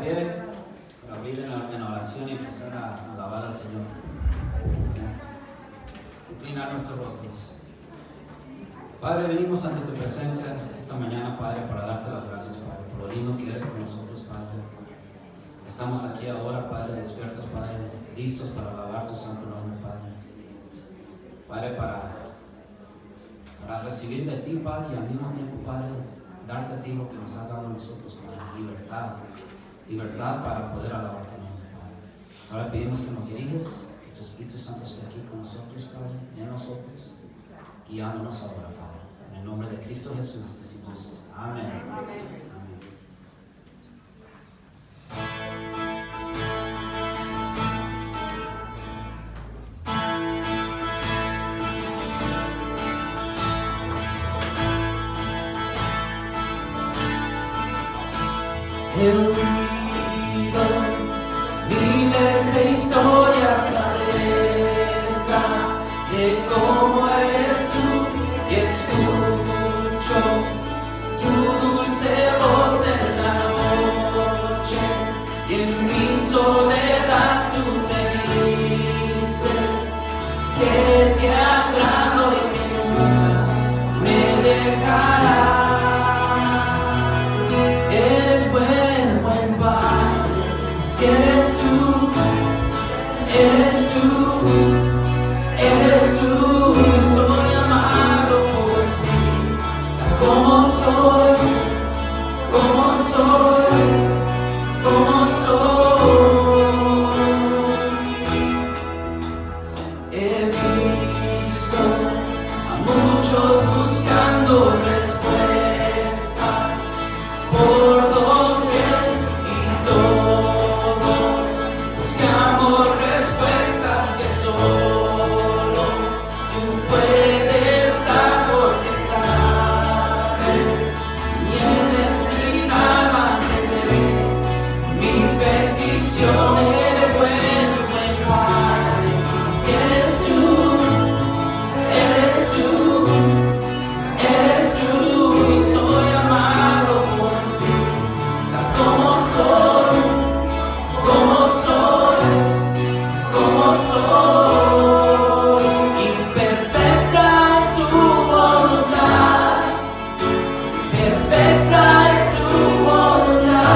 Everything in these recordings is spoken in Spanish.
pie para abrir en oración y empezar a alabar al Señor. Inclinar nuestros rostros. Padre, venimos ante tu presencia esta mañana, Padre, para darte las gracias, Padre, por lo lindo que eres con nosotros, Padre. Estamos aquí ahora, Padre, despiertos, Padre, listos para alabar tu santo nombre, Padre. Padre, para recibir de ti, Padre, y al mismo tiempo, Padre, darte a ti lo que nos has dado a nosotros, Padre, libertad para poder alabar tu nombre, Padre. Ahora pedimos que nos diriges, que tu Espíritu Santo esté aquí con nosotros, Padre, en nosotros, guiándonos ahora, Padre. En el nombre de Cristo Jesús decimos amén. Amén. He oído miles de historias acerca de cómo eres tú y escucho tu dulce voz en la noche y en mi soledad tú me dices que te agrado y que nunca me dejarás. Si eres tú, y soy amado por ti, tal como soy, como soy, como soy. He visto a muchos buscando respuestas por doquier y todo. Eres bueno, buen Padre. Si eres tú, y soy amado por ti, tal como soy, como soy, como soy. Imperfecta es tu voluntad, perfecta es tu voluntad.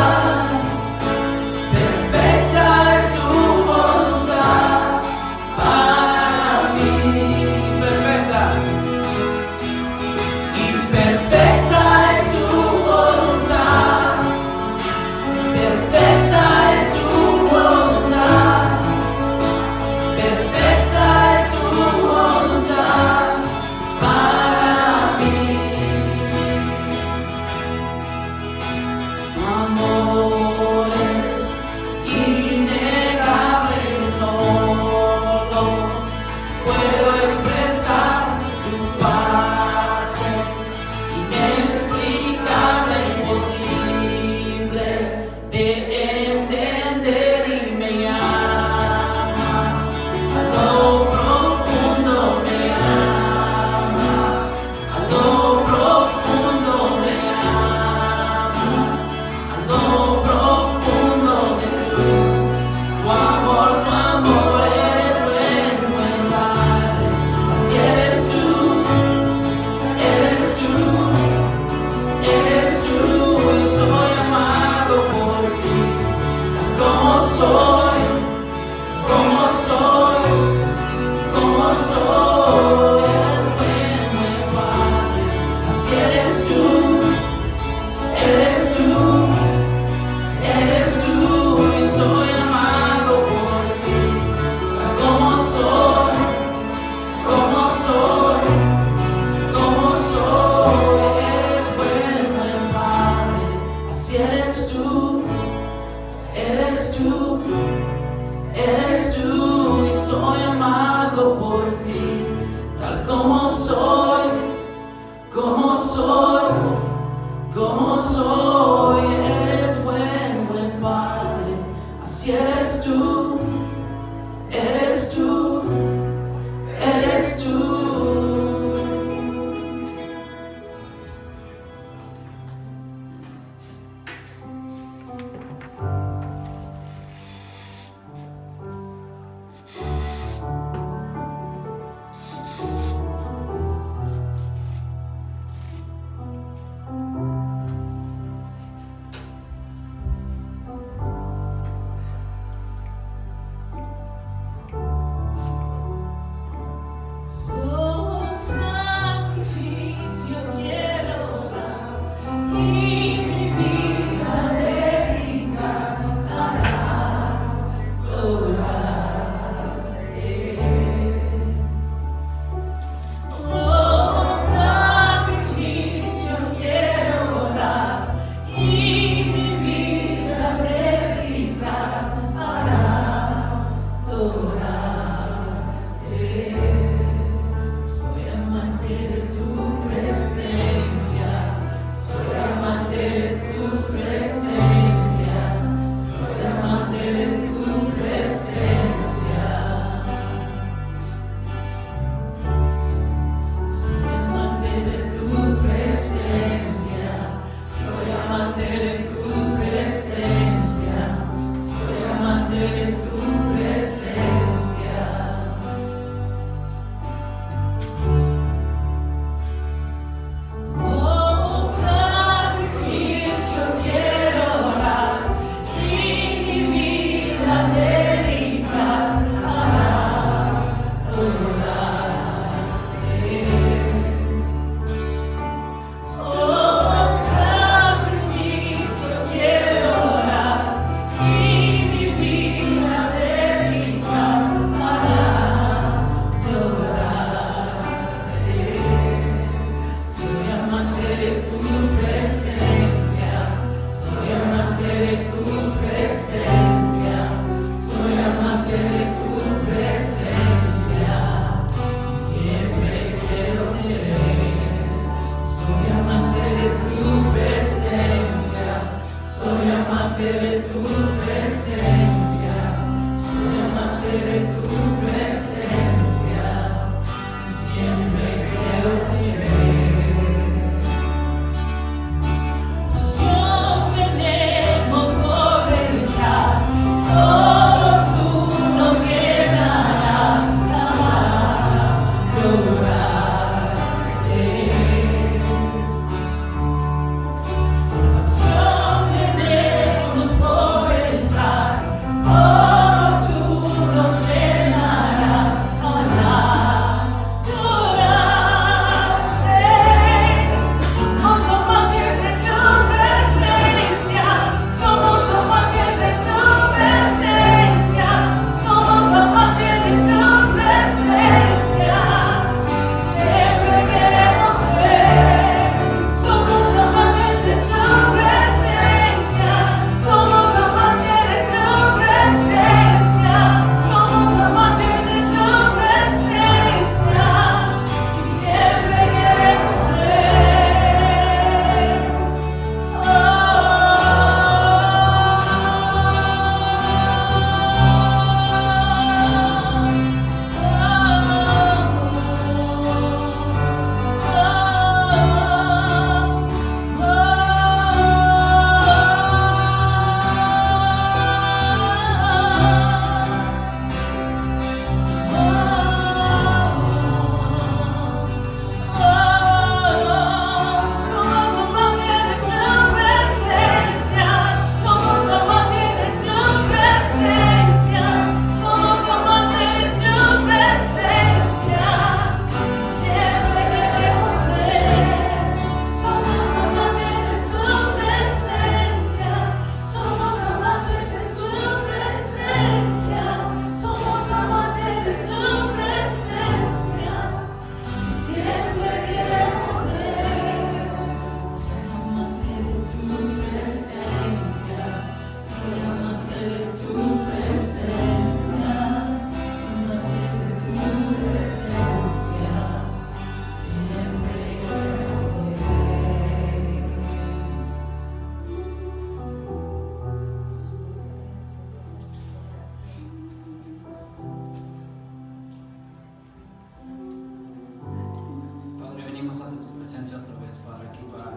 venimos ante tu presencia otra vez, Padre, aquí para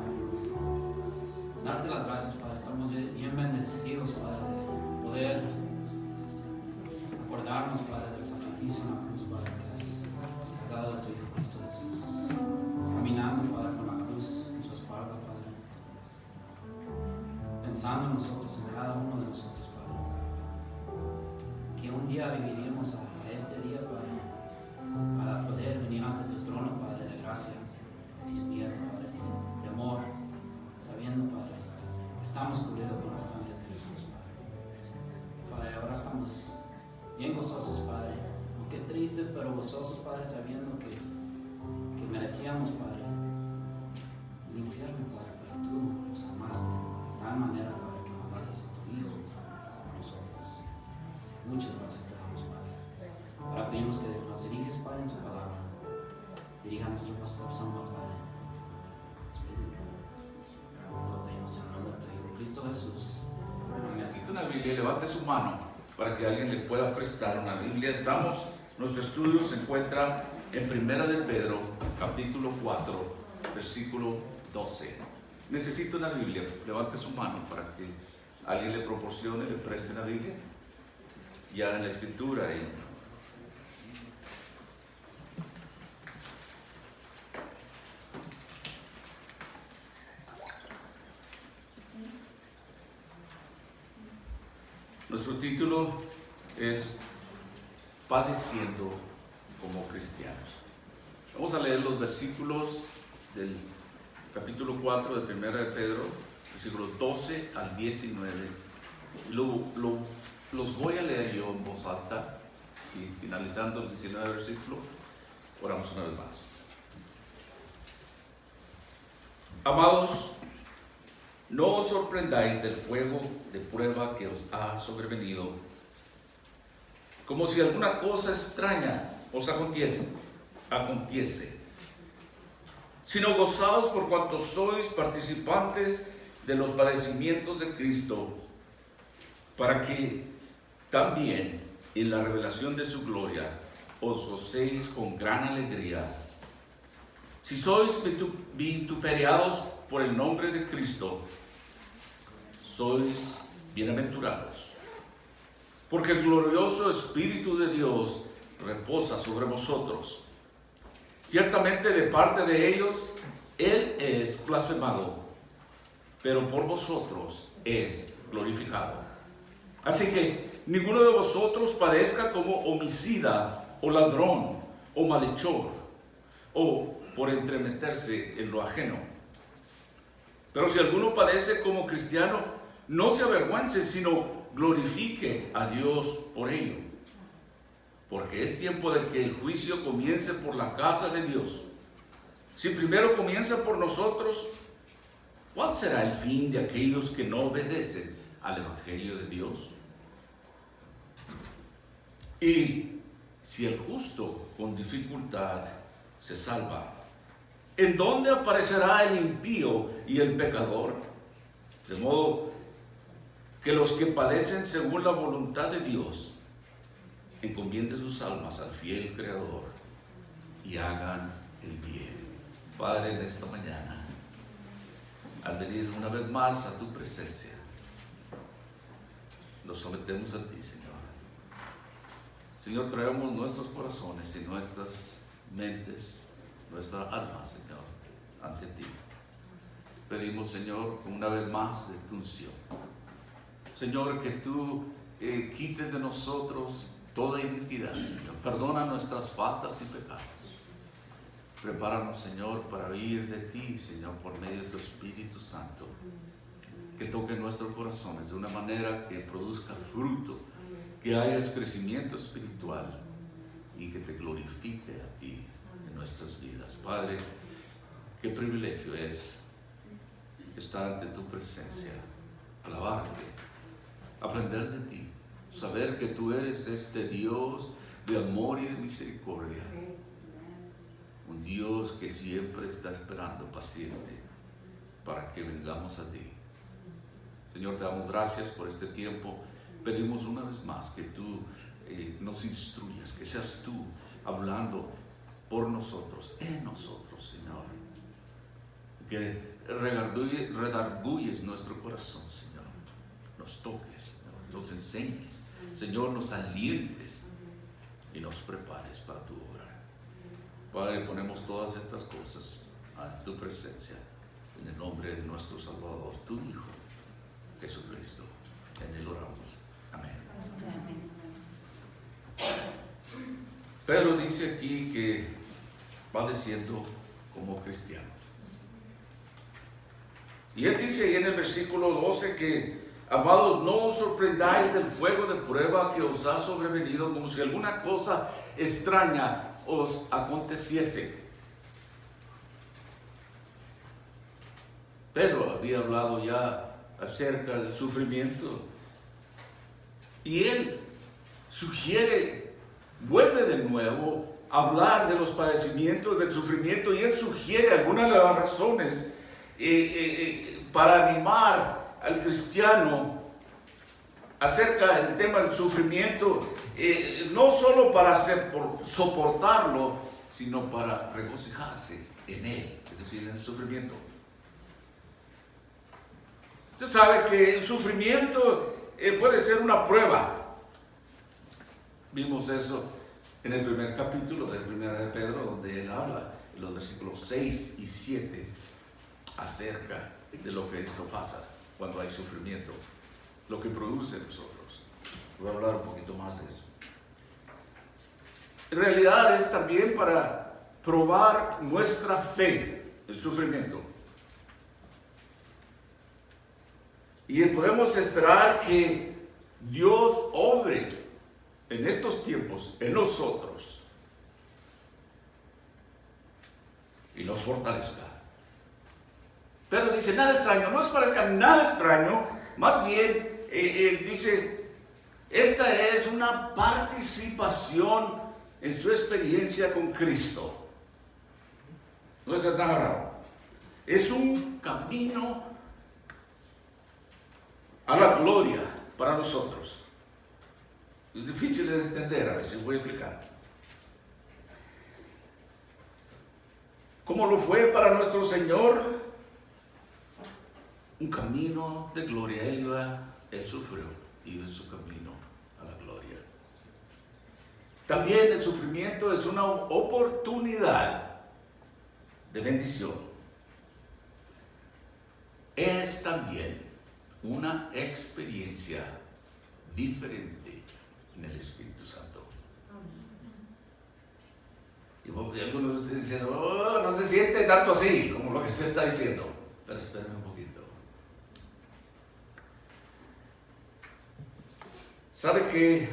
darte las gracias, Padre. Estamos bien bendecidos, Padre, de poder acordarnos, Padre, del sacrificio en la cruz, Padre, que has dado de tu Hijo Cristo Jesús. Caminando, Padre, con la cruz en su espalda, Padre. Pensando en nosotros, en cada uno de nosotros, Padre. Que un día viviríamos a este día, Padre, para poder venir ante tu trono, Padre, de gracia, sin miedo, Padre, sin temor, sabiendo, Padre, que estamos cubridos con la sangre de Jesús, Padre. Padre, ahora estamos bien gozosos, Padre, aunque tristes, pero gozosos, Padre, sabiendo que merecíamos, Padre, el infierno, Padre, pero tú nos amaste de tal manera, Padre, que mandaste a tu Hijo por nosotros. Muchas gracias te damos, Padre. Ahora pedimos que nos diriges, Padre, en tu palabra. Dirija a nuestro pastor Samuel, Padre. Lo pedimos en el nombre de tu Hijo Cristo Jesús. Necesita una Biblia, levante su mano para que alguien le pueda prestar una Biblia. Nuestro estudio se encuentra en Primera de Pedro, capítulo 4, versículo 12. Necesita una Biblia, levante su mano para que alguien le proporcione, le preste una Biblia. Ya en la escritura nuestro título es Padeciendo como cristianos. Vamos a leer los versículos del capítulo 4 de Primera de Pedro, versículos 12 al 19. Los voy a leer yo en voz alta y finalizando el 19 versículo, oramos una vez más. Amados, no os sorprendáis del fuego de prueba que os ha sobrevenido, como si alguna cosa extraña os aconteciese, sino gozaos por cuanto sois participantes de los padecimientos de Cristo, para que también en la revelación de su gloria os gocéis con gran alegría. Si sois vituperados por el nombre de Cristo, sois bienaventurados, porque el glorioso Espíritu de Dios reposa sobre vosotros. Ciertamente de parte de ellos Él es blasfemado, pero por vosotros es glorificado. Así que ninguno de vosotros padezca como homicida o ladrón o malhechor o por entremeterse en lo ajeno. Pero si alguno padece como cristiano, no se avergüence, sino glorifique a Dios por ello. Porque es tiempo de que el juicio comience por la casa de Dios. Si primero comienza por nosotros, ¿cuál será el fin de aquellos que no obedecen al Evangelio de Dios? Y si el justo con dificultad se salva, ¿en dónde aparecerá el impío y el pecador? De modo que los que padecen según la voluntad de Dios encomienden sus almas al fiel Creador y hagan el bien. Padre, en esta mañana, al venir una vez más a tu presencia, nos sometemos a ti, Señor. Señor, traemos nuestros corazones y nuestras mentes, nuestra alma, Señor, ante ti. Pedimos, Señor, una vez más de tu unción. Señor, que tú quites de nosotros toda iniquidad, Señor. Perdona nuestras faltas y pecados. Prepáranos, Señor, para oír de ti, Señor, por medio de tu Espíritu Santo. Que toque nuestros corazones de una manera que produzca fruto, que haya crecimiento espiritual y que te glorifique a ti en nuestras vidas. Padre, qué privilegio es estar ante tu presencia, alabarte, aprender de ti, saber que tú eres este Dios de amor y de misericordia, un Dios que siempre está esperando paciente para que vengamos a ti. Señor, te damos gracias por este tiempo. Pedimos una vez más que tú nos instruyas, que seas tú hablando por nosotros, en nosotros, Señor. Señor. Que redarguyes nuestro corazón, Señor. Nos toques, Señor. Nos enseñes. Señor, nos alientes y nos prepares para tu obra. Padre, ponemos todas estas cosas a tu presencia en el nombre de nuestro Salvador, tu Hijo, Jesucristo. En él oramos. Amén. Pedro dice aquí que va diciendo como cristianos. Y él dice ahí en el versículo 12 que, amados, no os sorprendáis del fuego de prueba que os ha sobrevenido como si alguna cosa extraña os aconteciese. Pedro había hablado ya acerca del sufrimiento y él sugiere, vuelve de nuevo a hablar de los padecimientos, del sufrimiento, y él sugiere algunas de las razones para animar al cristiano acerca del tema del sufrimiento, no solo para soportarlo, sino para regocijarse en él, es decir, en el sufrimiento. Usted sabe que el sufrimiento puede ser una prueba. Vimos eso en el primer capítulo de Primera de Pedro, donde él habla en los versículos 6 y 7 acerca de lo que esto pasa cuando hay sufrimiento, lo que produce en nosotros. Voy a hablar un poquito más de eso. En realidad es también para probar nuestra fe, el sufrimiento. Y podemos esperar que Dios obre en estos tiempos en nosotros y nos fortalezca. Pero dice, nada extraño, no os parezca nada extraño, más bien dice, esta es una participación en su experiencia con Cristo. No es nada raro. Es un camino a la gloria para nosotros. Es difícil de entender, a veces voy a explicar. ¿Cómo lo fue para nuestro Señor? Un camino de gloria. Él sufrió y en su camino a la gloria. También el sufrimiento es una oportunidad de bendición. Es también una experiencia diferente en el Espíritu Santo. Y algunos de ustedes dicen, oh, no se siente tanto así como lo que usted está diciendo. Pero espérenme un poquito. ¿Sabe que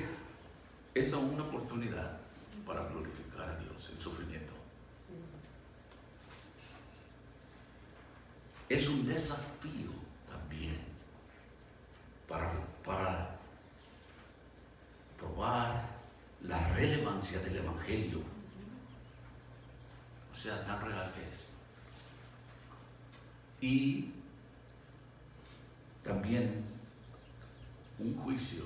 es una oportunidad para glorificar a Dios, el sufrimiento? Es un desafío también para probar la relevancia del Evangelio, o sea, tan real que es. Y también un juicio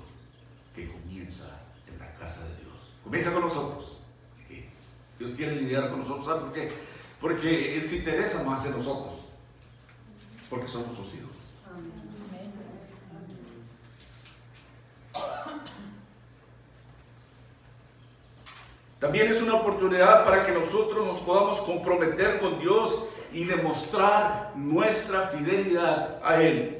que comienza en la casa de Dios. Comienza con nosotros. Dios quiere lidiar con nosotros. ¿Sabe por qué? Porque Él se interesa más en nosotros, porque somos sus hijos. También es una oportunidad para que nosotros nos podamos comprometer con Dios y demostrar nuestra fidelidad a Él.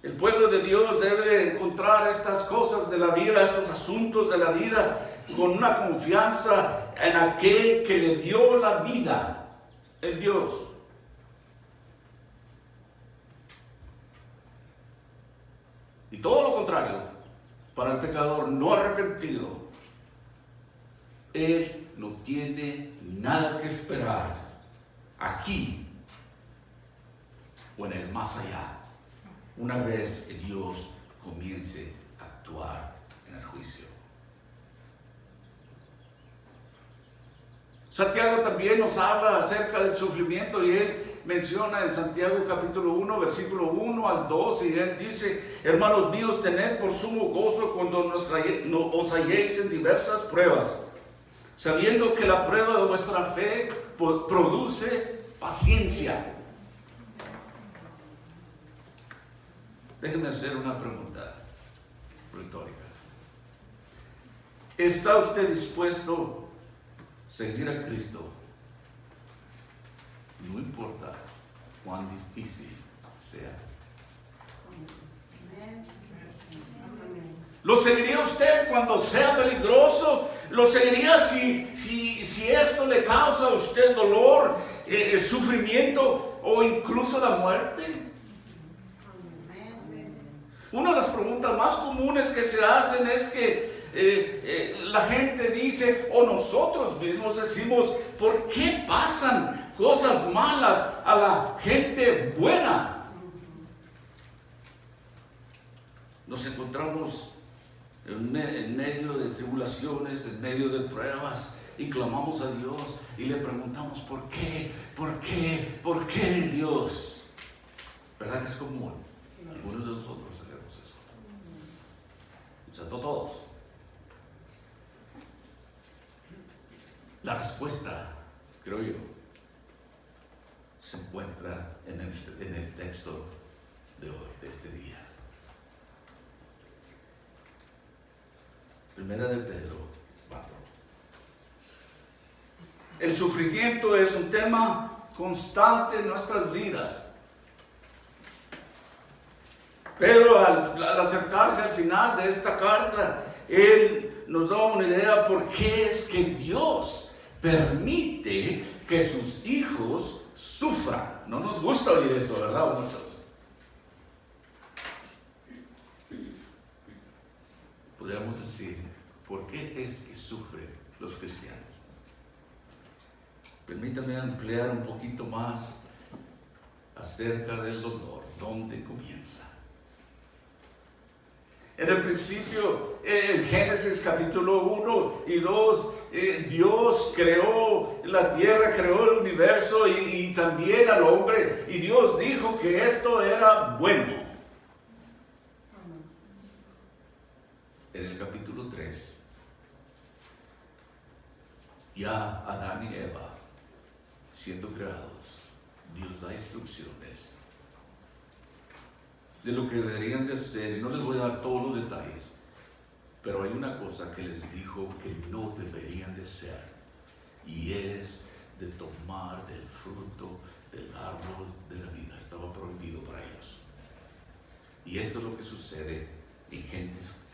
El pueblo de Dios debe de encontrar estas cosas de la vida, estos asuntos de la vida, con una confianza en aquel que le dio la vida, en Dios. Y todo lo contrario, para el pecador no arrepentido, él no tiene nada que esperar aquí o en el más allá, una vez que Dios comience a actuar en el juicio. Santiago también nos habla acerca del sufrimiento y él menciona en Santiago capítulo 1, versículo 1 al 2, y él dice: hermanos míos, tened por sumo gozo cuando os halléis en diversas pruebas, sabiendo que la prueba de vuestra fe produce paciencia. Déjenme hacer una pregunta retórica. ¿Está usted dispuesto a seguir a Cristo? No importa cuán difícil sea. ¿Lo seguiría usted cuando sea peligroso? ¿Lo seguiría si esto le causa a usted dolor, sufrimiento o incluso la muerte? Una de las preguntas más comunes que se hacen es que la gente dice, o nosotros mismos decimos, ¿por qué pasan cosas malas a la gente buena? Nos encontramos en medio de tribulaciones, en medio de pruebas, y clamamos a Dios y le preguntamos, ¿por qué? ¿Por qué? ¿Por qué, Dios? ¿Verdad que es común? Algunos de nosotros hacemos eso. Excepto todos. La respuesta, creo yo, se encuentra en el texto de hoy, de este día. Primera de Pedro 4. El sufrimiento es un tema constante en nuestras vidas. Pero al acercarse al final de esta carta, él nos da una idea por qué es que Dios permite que sus hijos sufran. No nos gusta oír eso, ¿verdad, muchos? Podríamos decir, ¿por qué es que sufren los cristianos? Permítame ampliar un poquito más acerca del dolor. ¿Dónde comienza? En el principio, en Génesis capítulo 1 y 2, Dios creó la tierra, creó el universo y también al hombre. Y Dios dijo que esto era bueno. En el capítulo 3, ya Adán y Eva, siendo creados, Dios da instrucciones de lo que deberían de hacer, y no les voy a dar todos los detalles, pero hay una cosa que les dijo que no deberían de hacer, y es de tomar del fruto del árbol de la vida. Estaba prohibido para ellos. Y esto es lo que sucede en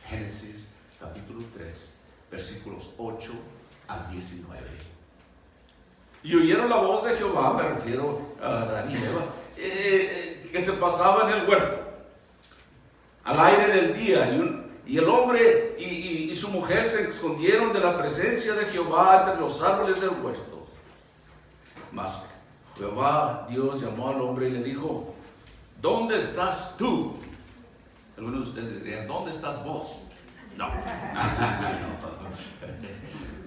Génesis capítulo 3, versículos 8 al 19. Y oyeron la voz de Jehová, me refiero a Adán y Eva, que se pasaba en el huerto al aire del día, y el hombre y su mujer se escondieron de la presencia de Jehová entre los árboles del huerto. Mas Jehová Dios llamó al hombre y le dijo, ¿dónde estás tú? Algunos de ustedes dirían, ¿dónde estás vos? No.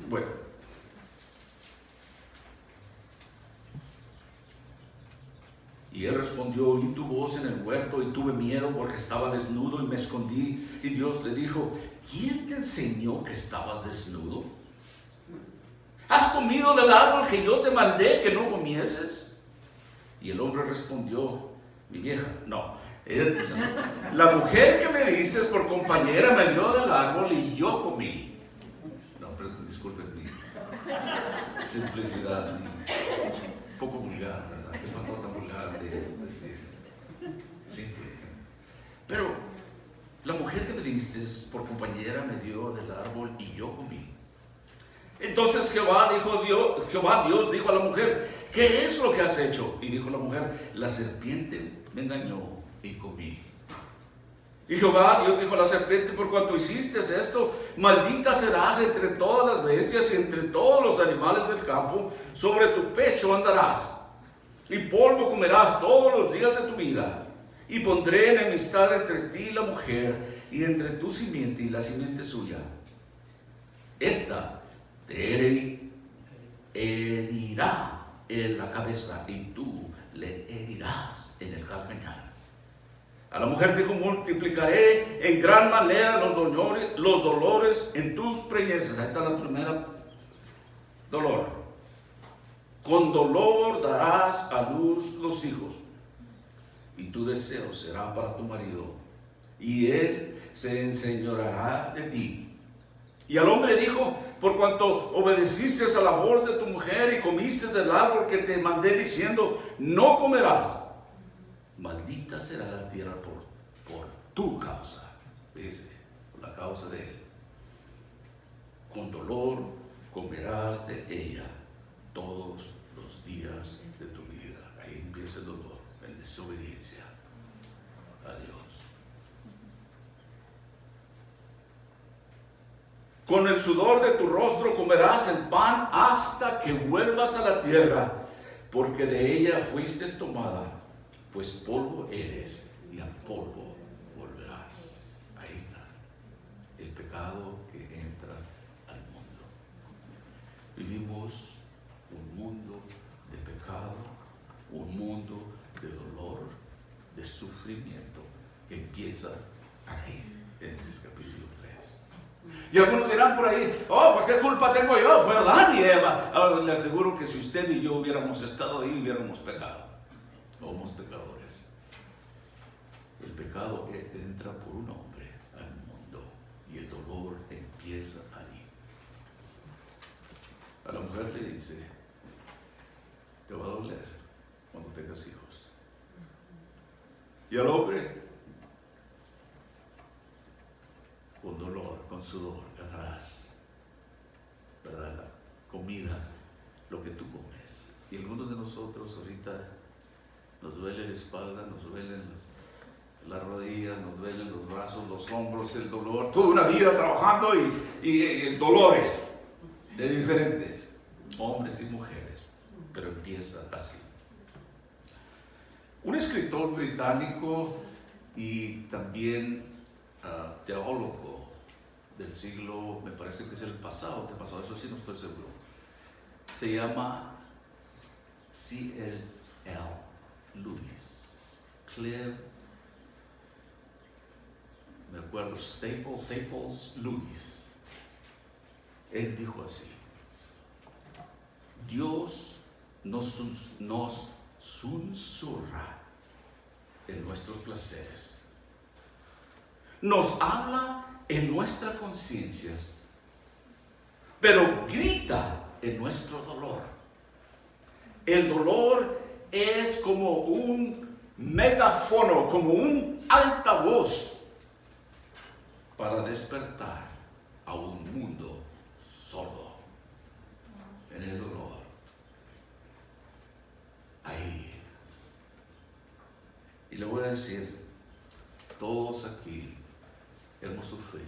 Bueno. Y él respondió, oí tu voz en el huerto y tuve miedo porque estaba desnudo y me escondí. Y Dios le dijo, ¿quién te enseñó que estabas desnudo? ¿Has comido del árbol que yo te mandé que no comieses? Y el hombre respondió, mi vieja, no. La mujer que me dices por compañera me dio del árbol y yo comí. No, pero disculpen mi simplicidad, un poco vulgar, ¿verdad? Que es pastor tan vulgar de decir simple. Pero la mujer que me diste por compañera me dio del árbol y yo comí. Entonces Jehová Dios dijo a la mujer, ¿qué es lo que has hecho? Y dijo la mujer, la serpiente me engañó y comí. Y Jehová Dios dijo a la serpiente, por cuanto hiciste esto, maldita serás entre todas las bestias y entre todos los animales del campo, sobre tu pecho andarás, y polvo comerás todos los días de tu vida, y pondré enemistad entre ti y la mujer, y entre tu simiente y la simiente suya. Esta te herirá en la cabeza, y tú le herirás en el calcañar. A la mujer dijo, multiplicaré en gran manera los dolores en tus preñeces. Ahí está la primera dolor. Con dolor darás a luz los hijos, y tu deseo será para tu marido, y él se enseñoreará de ti. Y al hombre dijo: por cuanto obedeciste a la voz de tu mujer y comiste del árbol que te mandé diciendo, no comerás, maldita será la tierra por tu causa, dice, por la causa de él. Con dolor comerás de ella todos los días de tu vida. Ahí empieza el dolor, en desobediencia a Dios. Con el sudor de tu rostro comerás el pan hasta que vuelvas a la tierra, porque de ella fuiste tomada, pues polvo eres y a polvo volverás. Ahí está el pecado que entra al mundo. Vivimos un mundo de pecado, un mundo de dolor, de sufrimiento, que empieza aquí, en ese capítulo 3. Y algunos dirán por ahí: oh, pues qué culpa tengo yo, fue Adán y Eva. Ahora le aseguro que si usted y yo hubiéramos estado ahí, hubiéramos pecado. Somos pecadores. El pecado entra por un hombre al mundo y el dolor empieza allí. A la mujer le dice: te va a doler cuando tengas hijos. Y al hombre: con dolor, con sudor, ganarás, ¿verdad?, la comida, lo que tú comes. Y algunos de nosotros ahorita nos duele la espalda, nos duelen las rodillas, nos duelen los brazos, los hombros, el dolor. Toda una vida trabajando y dolores de diferentes hombres y mujeres, pero empieza así. Un escritor británico y también teólogo del siglo, me parece que es el pasado, eso sí no estoy seguro, se llama C.L. Lewis, Clive, me acuerdo, Staples Lewis. Él dijo así: Dios nos susurra en nuestros placeres, nos habla en nuestras conciencias, pero grita en nuestro dolor. El dolor es como un megáfono, como un altavoz para despertar a un mundo sordo en el dolor. Ahí. Y le voy a decir, todos aquí hemos sufrido,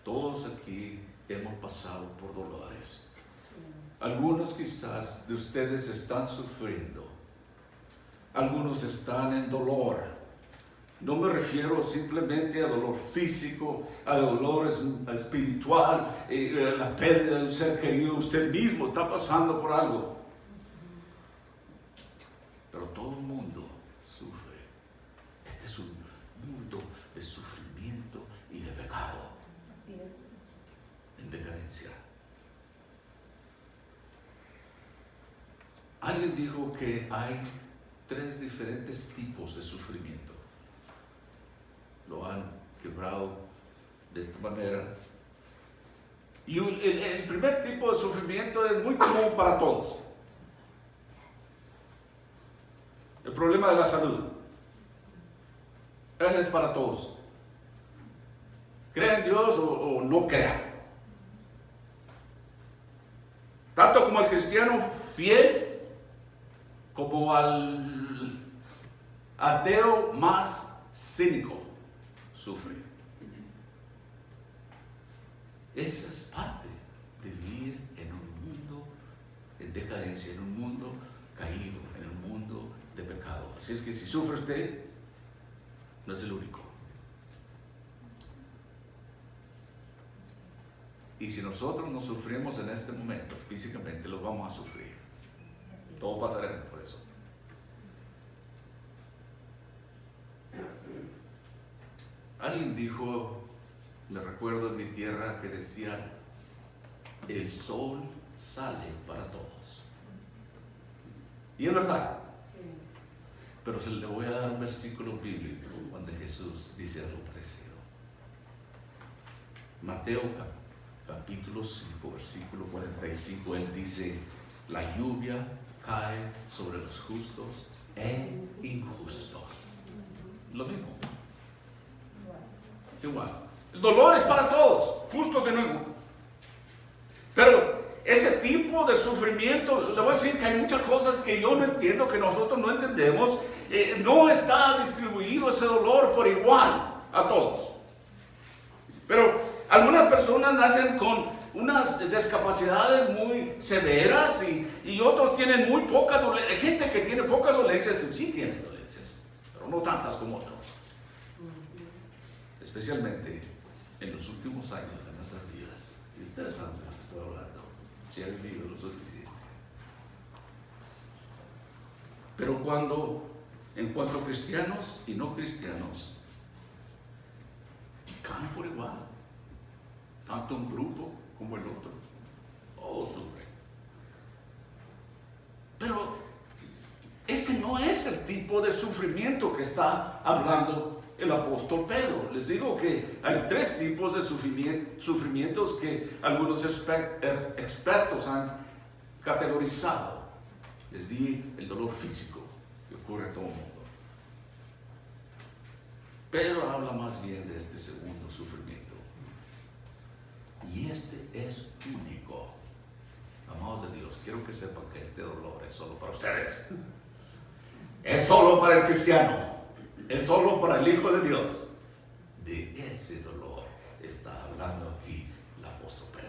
todos aquí hemos pasado por dolores. Algunos quizás de ustedes están sufriendo, algunos están en dolor. No me refiero simplemente a dolor físico, a dolor espiritual, la pérdida de un ser querido. Usted mismo está pasando por algo. Pero todo el mundo sufre. Este es un mundo de sufrimiento y de pecado. Así es. En decadencia. Alguien dijo que hay 3 diferentes tipos de sufrimiento. Lo han quebrado de esta manera. Y el primer tipo de sufrimiento es muy común para todos. El problema de la salud. Ese es para todos. Crea en Dios o no crea. Tanto como el cristiano fiel, como al ateo más cínico sufre. Esa es parte de vivir en un mundo en decadencia, en un mundo caído, en un mundo de pecado. Así es que si sufre usted, no es el único. Y si nosotros no sufrimos en este momento, físicamente lo vamos a sufrir. Todos pasaremos por eso. Alguien dijo, me recuerdo en mi tierra, que decía: el sol sale para todos. Y es verdad. Pero le voy a dar un versículo bíblico donde Jesús dice algo parecido. Mateo capítulo 5, versículo 45, él dice: la lluvia cae sobre los justos e injustos. Lo mismo. Es igual. El dolor es para todos, justos y no injustos. Pero ese tipo de sufrimiento, le voy a decir que hay muchas cosas que yo no entiendo, que nosotros no entendemos. No está distribuido ese dolor por igual a todos. Pero algunas personas nacen con unas discapacidades muy severas y otros tienen muy pocas dolencias. Hay gente que tiene pocas dolencias, que sí tiene dolencias, pero no tantas como otros. Especialmente en los últimos años de nuestras vidas. Y ustedes saben de lo que estoy hablando, si han vivido lo suficiente. Pero en cuanto a cristianos y no cristianos, caen por igual, tanto un grupo como el otro, todos sufren. Pero este no es el tipo de sufrimiento que está hablando el apóstol Pedro. Les digo que hay tres tipos de sufrimientos que algunos expertos han categorizado. Les di el dolor físico que ocurre a todo el mundo. Pedro habla más bien de este segundo sufrimiento. Y este es único. Amados de Dios, quiero que sepan que este dolor es solo para ustedes. Es solo para el cristiano. Es solo para el Hijo de Dios. De ese dolor está hablando aquí el apóstol Pedro.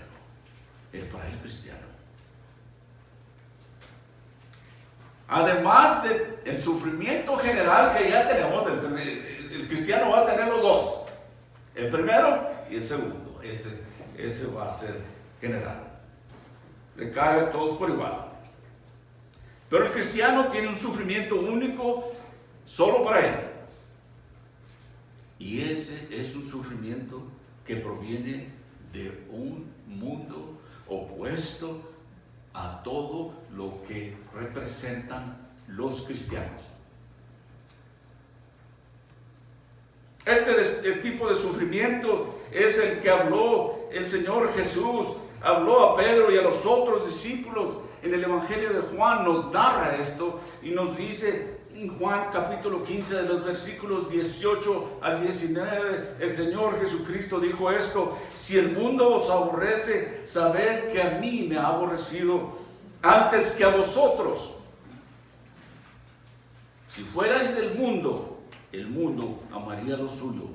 Es para el cristiano. Además del sufrimiento general que ya tenemos, el cristiano va a tener los dos. El primero y el segundo. Ese va a ser general. Le cae a todos por igual. Pero el cristiano tiene un sufrimiento único solo para él. Y ese es un sufrimiento que proviene de un mundo opuesto a todo lo que representan los cristianos. Este tipo de sufrimiento es el que habló el Señor Jesús, habló a Pedro y a los otros discípulos en el Evangelio de Juan. Nos narra esto y nos dice en Juan capítulo 15 de los versículos 18 al 19, el Señor Jesucristo dijo esto: si el mundo os aborrece, sabed que a mí me ha aborrecido antes que a vosotros. Si fuerais del mundo, el mundo amaría lo suyo,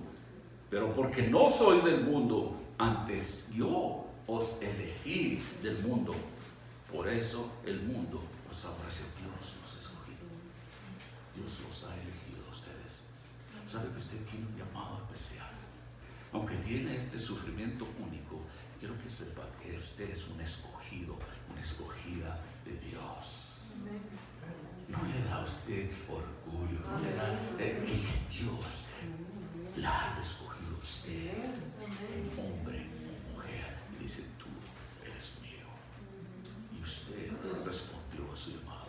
pero porque no sois del mundo, antes yo os elegí del mundo, por eso el mundo os aborrece. Dios los escogió, Dios los ha elegido a ustedes. Sabe que usted tiene un llamado especial, aunque tiene este sufrimiento único. Quiero que sepa que usted es un escogido, una escogida de Dios. No le da a usted orgullo, no le da que Dios la ha escogido usted, hombre o mujer, y dice: tú eres mío. Y usted respondió a su llamado.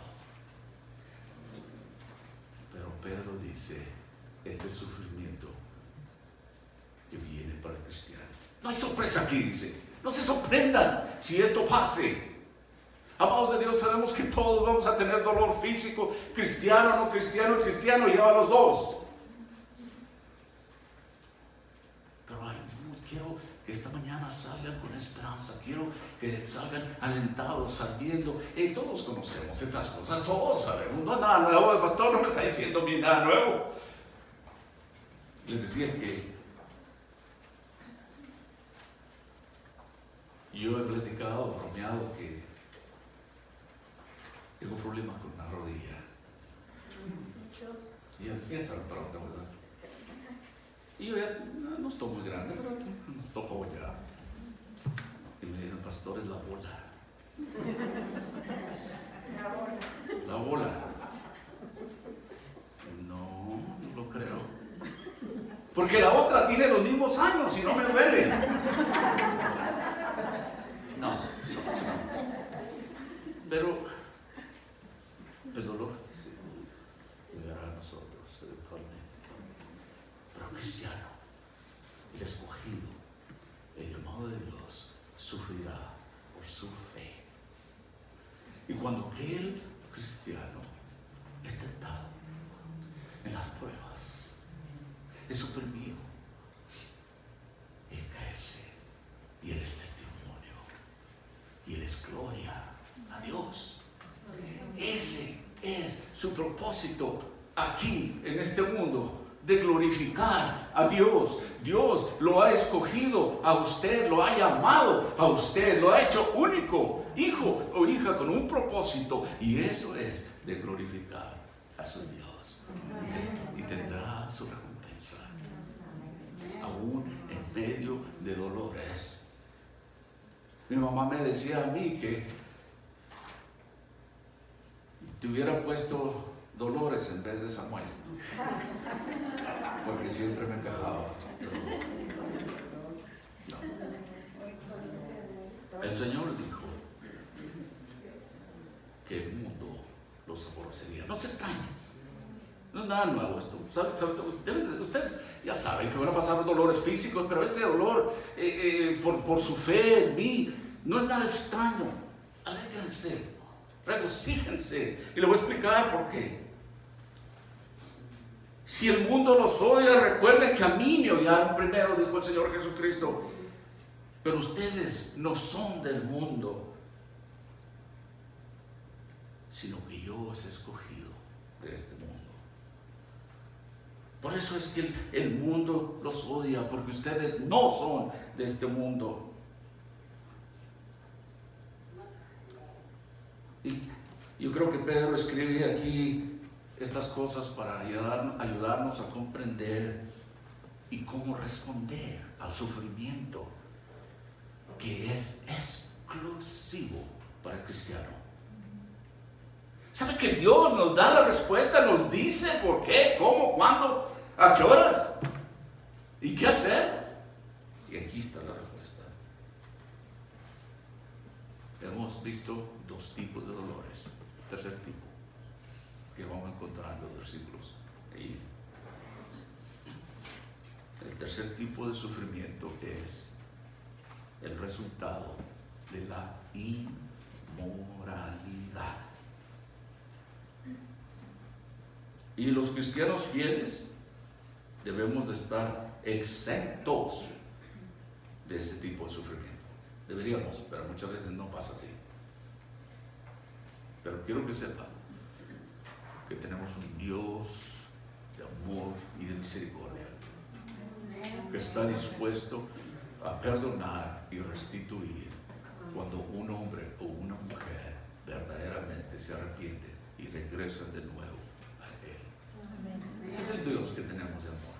Pero Pedro dice: este sufrimiento que viene para el cristiano. No hay sorpresa aquí, dice. No se sorprendan si esto pase. Amados de Dios, sabemos que todos vamos a tener dolor físico, cristiano, no cristiano. El cristiano lleva los dos. Pero quiero que esta mañana salgan con esperanza. Quiero que salgan alentados, sabiendo. Todos conocemos estas cosas, todos sabemos. No es nada nuevo. El pastor no me está diciendo ni nada nuevo. Les decía que yo he platicado, bromeado, que tengo problemas con una rodilla. Y ya saben pronto, ¿verdad? Y yo ya no estoy muy grande, pero no estoy joven ya. Y me dijeron: pastor, es la bola. La bola. No lo creo. Porque la otra tiene los mismos años y no me duele. No. Pero el dolor sí, llegará a nosotros eventualmente. Pero el cristiano, el escogido, el llamado de Dios, sufrirá por su fe. Y cuando aquel cristiano es tentado en las pruebas, es oprimido, Él crece y Él es testimonio y Él es gloria a Dios. Ese es su propósito aquí en este mundo, de glorificar a Dios. Dios lo ha escogido a usted, lo ha llamado a usted, lo ha hecho único, hijo o hija con un propósito, y eso es de glorificar a su Dios. Y tendrá su recompensa, aún en medio de dolores. Mi mamá me decía a mí que te hubiera puesto Dolores en vez de Samuel, porque siempre me quejaba. No. El Señor dijo que el mundo los aborrecería. No se extrañen, no es nada nuevo esto. Ustedes ya saben que van a pasar dolores físicos, pero este dolor por su fe en mí no es nada extraño. Alégrense, regocíjense, y le voy a explicar por qué. Si el mundo los odia, recuerden que a mí me odiaron primero, dijo el Señor Jesucristo. Pero ustedes no son del mundo, sino que yo os he escogido de este mundo. Por eso es que el mundo los odia, porque ustedes no son de este mundo. Y yo creo que Pedro escribe aquí estas cosas para ayudarnos a comprender y cómo responder al sufrimiento que es exclusivo para el cristiano. ¿Sabe que Dios nos da la respuesta? Nos dice por qué, cómo, cuándo, a qué horas y qué hacer. Y aquí está la respuesta. Hemos visto dos tipos de dolores. Tercer tipo, que vamos a encontrar en los versículos. Y el tercer tipo de sufrimiento es el resultado de la inmoralidad. Y los cristianos fieles debemos de estar exentos de ese tipo de sufrimiento. Deberíamos, pero muchas veces no pasa así. Pero quiero que sepan que tenemos un Dios de amor y de misericordia, que está dispuesto a perdonar y restituir cuando un hombre o una mujer verdaderamente se arrepiente y regresa de nuevo a Él. Ese es el Dios que tenemos de amor.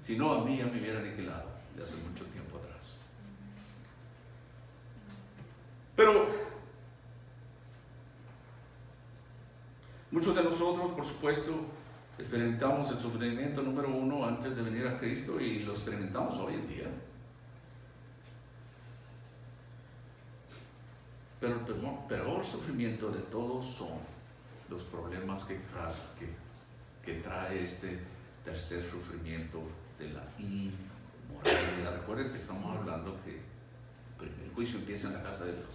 Si no, a mí ya me hubiera aniquilado de hace mucho tiempo atrás. Pero muchos de nosotros, por supuesto, experimentamos el sufrimiento número uno antes de venir a Cristo, y lo experimentamos hoy en día. Pero el peor sufrimiento de todos son los problemas que trae este tercer sufrimiento de la inmoralidad. Recuerden que estamos hablando que el juicio empieza en la casa de Dios.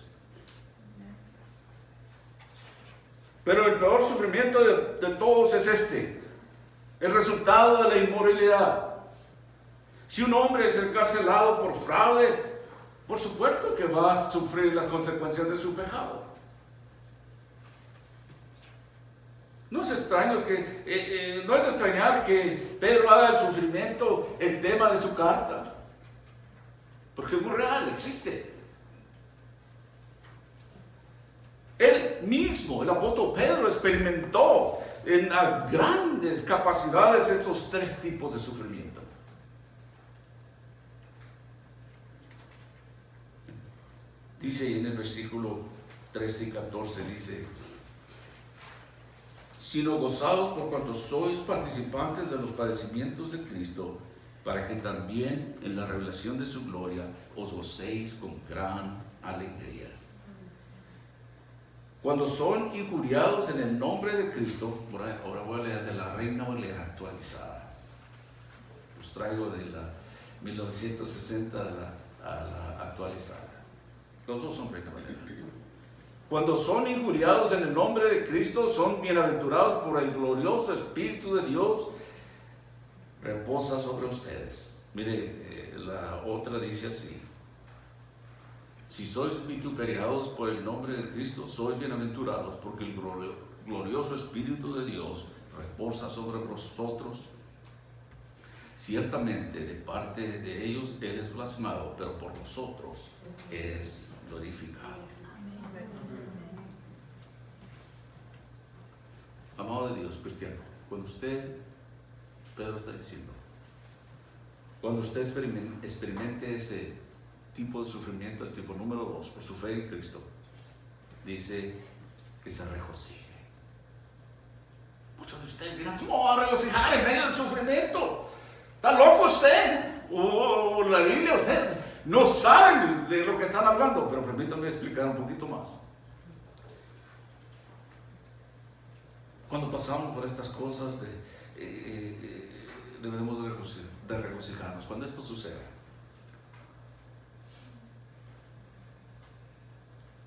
Pero el peor sufrimiento de todos es el resultado de la inmoralidad. Si un hombre es encarcelado por fraude, por supuesto que va a sufrir las consecuencias de su pecado. No es extrañar que Pedro haga del sufrimiento el tema de su carta, porque es muy real, existe. Él mismo, el apóstol Pedro, experimentó en grandes capacidades estos tres tipos de sufrimiento. Dice en el versículo 13 y 14, dice: sino gozaos por cuanto sois participantes de los padecimientos de Cristo, para que también en la revelación de su gloria os gocéis con gran alegría. Cuando son injuriados en el nombre de Cristo, ahora voy a leer de la Reina Valera actualizada. Los traigo de la 1960 a la actualizada. Los dos son Reina Valera. Cuando son injuriados en el nombre de Cristo, son bienaventurados por el glorioso Espíritu de Dios, reposa sobre ustedes. Mire, la otra dice así: si sois vituperados por el nombre de Cristo, sois bienaventurados, porque el glorioso Espíritu de Dios reposa sobre vosotros. Ciertamente de parte de ellos Él es blasfemado, pero por nosotros es glorificado. Amado de Dios, cristiano, cuando usted, Pedro está diciendo, cuando usted experimente ese tipo de sufrimiento, el tipo número 2, por su fe en Cristo, dice que se regocije. Muchos de ustedes dirán: ¿cómo va a regocijar en medio del sufrimiento? ¿Está loco usted? O la Biblia, ustedes no saben de lo que están hablando, pero permítanme explicar un poquito más. Cuando pasamos por estas cosas, debemos de regocijarnos. Cuando esto suceda,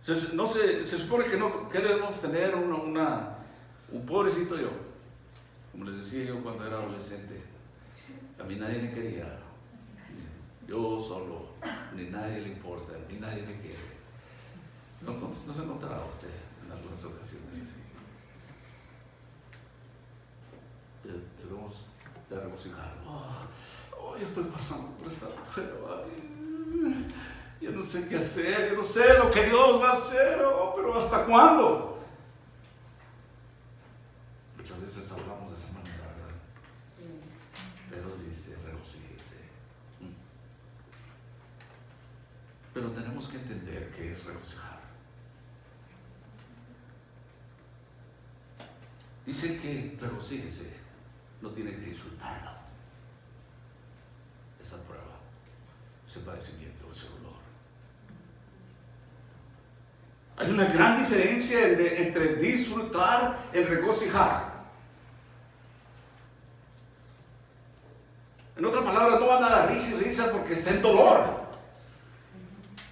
se supone que debemos tener un pobrecito yo. Como les decía yo cuando era adolescente, a mí nadie me quería. Yo solo, ni nadie le importa, ni nadie me quiere. ¿No se encontrará usted en algunas ocasiones así? Debemos de regocijarnos. Hoy estoy pasando por esta prueba. Yo no sé qué hacer, yo no sé lo que Dios va a hacer, pero ¿hasta cuándo? Muchas veces hablamos de esa manera, ¿verdad? Pero dice, regocíjese. Pero tenemos que entender qué es regocijar. Dice que regocíjese, no tiene que disfrutarlo. Esa prueba, ese padecimiento, ese dolor. Hay una gran diferencia entre disfrutar y regocijar. En otras palabras, no van a dar risa y risa porque está en dolor,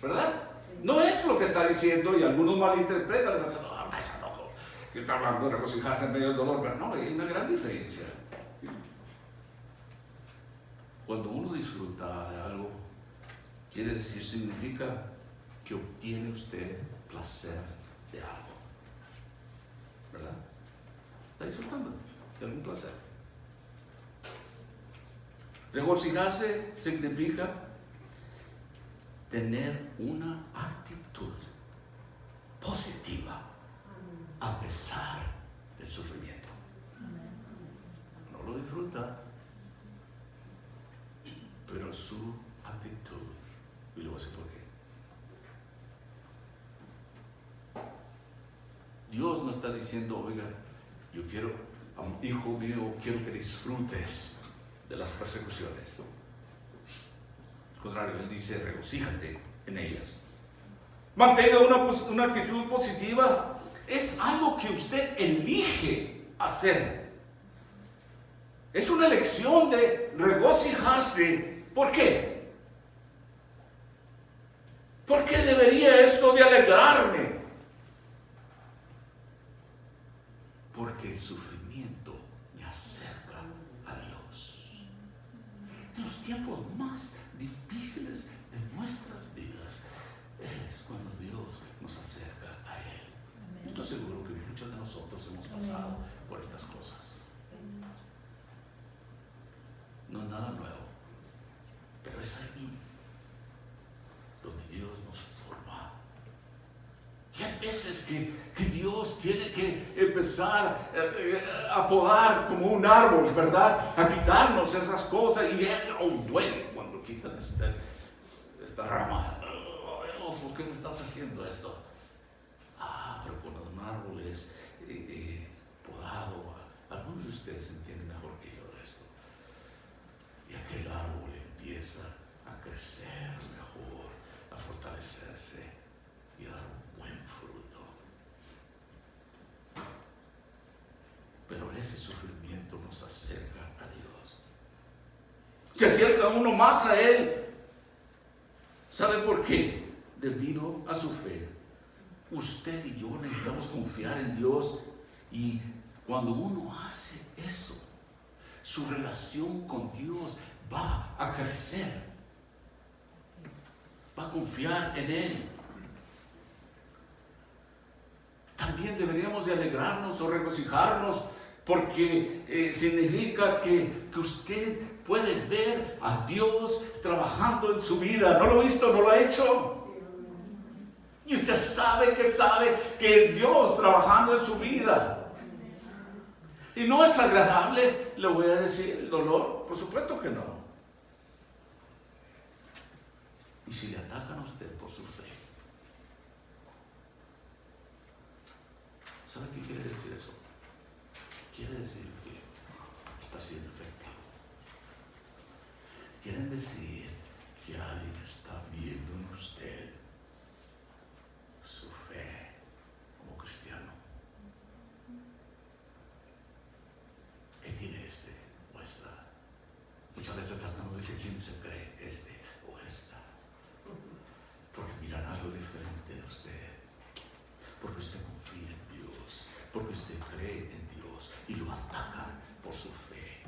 ¿verdad? No es lo que está diciendo, y algunos malinterpretan. No, está loco, que está hablando de regocijarse en medio del dolor, pero no, hay una gran diferencia. Cuando uno disfruta de algo, significa que obtiene usted placer de algo, ¿verdad? Está disfrutando de algún placer. Regocijarse significa tener una actitud positiva a pesar del sufrimiento. No lo disfruta, pero su actitud, y luego sé por qué. Dios no está diciendo: oiga, yo quiero, hijo mío, quiero que disfrutes de las persecuciones. Al contrario, Él dice: regocíjate en ellas. Mantenga una actitud positiva. Es algo que usted elige hacer. Es una elección de regocijarse. ¿Por qué? ¿Por qué debería esto de alegrarme? Porque el sufrimiento me acerca a Dios. En los tiempos más difíciles de nuestras vidas es cuando Dios nos acerca a Él. Yo estoy seguro que muchos de nosotros hemos pasado por estas cosas. No es nada nuevo, pero es ahí donde Dios nos forma. Y hay veces que Dios tiene que empezar a podar como un árbol, ¿verdad? A quitarnos esas cosas, y duele cuando quitan esta rama. Dios, ¿por qué me estás haciendo esto? Pero cuando un árbol es podado, algunos de ustedes entienden mejor que yo de esto. Y aquel árbol empieza a crecer mejor, a fortalecerse y a dar un buen fruto. ese sufrimiento nos acerca a Dios. Se acerca uno más a Él. ¿Sabe por qué? Debido a su fe. Usted y yo necesitamos confiar en Dios, y cuando uno hace eso, su relación con Dios va a crecer. Va a confiar en Él. También deberíamos de alegrarnos o regocijarnos, porque significa que usted puede ver a Dios trabajando en su vida. ¿No lo ha visto? ¿No lo ha hecho? Y usted sabe que es Dios trabajando en su vida. Y no es agradable, le voy a decir, el dolor. Por supuesto que no. Y si le atacan a usted por su fe, ¿sabe qué quiere decir eso? Quiere decir que está siendo efectivo. Quieren decir que alguien está viendo en usted su fe como cristiano. ¿Qué tiene este o esta? Muchas veces hasta nos dice quién se cree, este o esta. Porque miran algo diferente de usted. Porque usted confía en Dios. Porque usted cree en Dios y lo atacan por su fe.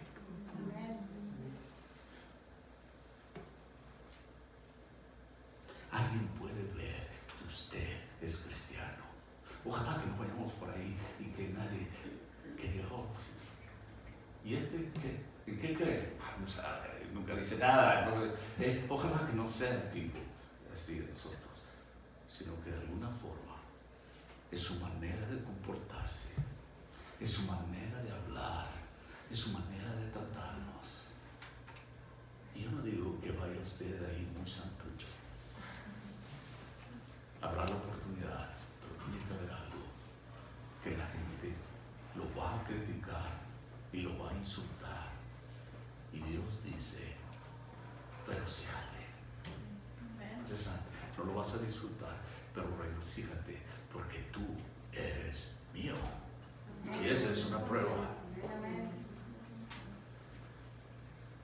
Alguien puede ver que usted es cristiano. Ojalá que no vayamos por ahí y que nadie diga, oh, ¿y este qué? ¿En qué cree? No sabe, nunca dice nada. Ojalá que no sea el tipo así de nosotros, sino que de alguna forma es su manera de comportarse, es su manera de hablar, es su manera de tratarnos. Y yo no digo que vaya usted ahí muy santucho. Habrá la oportunidad, pero tiene que haber algo que la gente lo va a criticar y lo va a insultar. Y Dios dice, regocíjate. Interesante. No lo vas a disfrutar, pero regocíjate porque tú eres mío. Y esa es una prueba.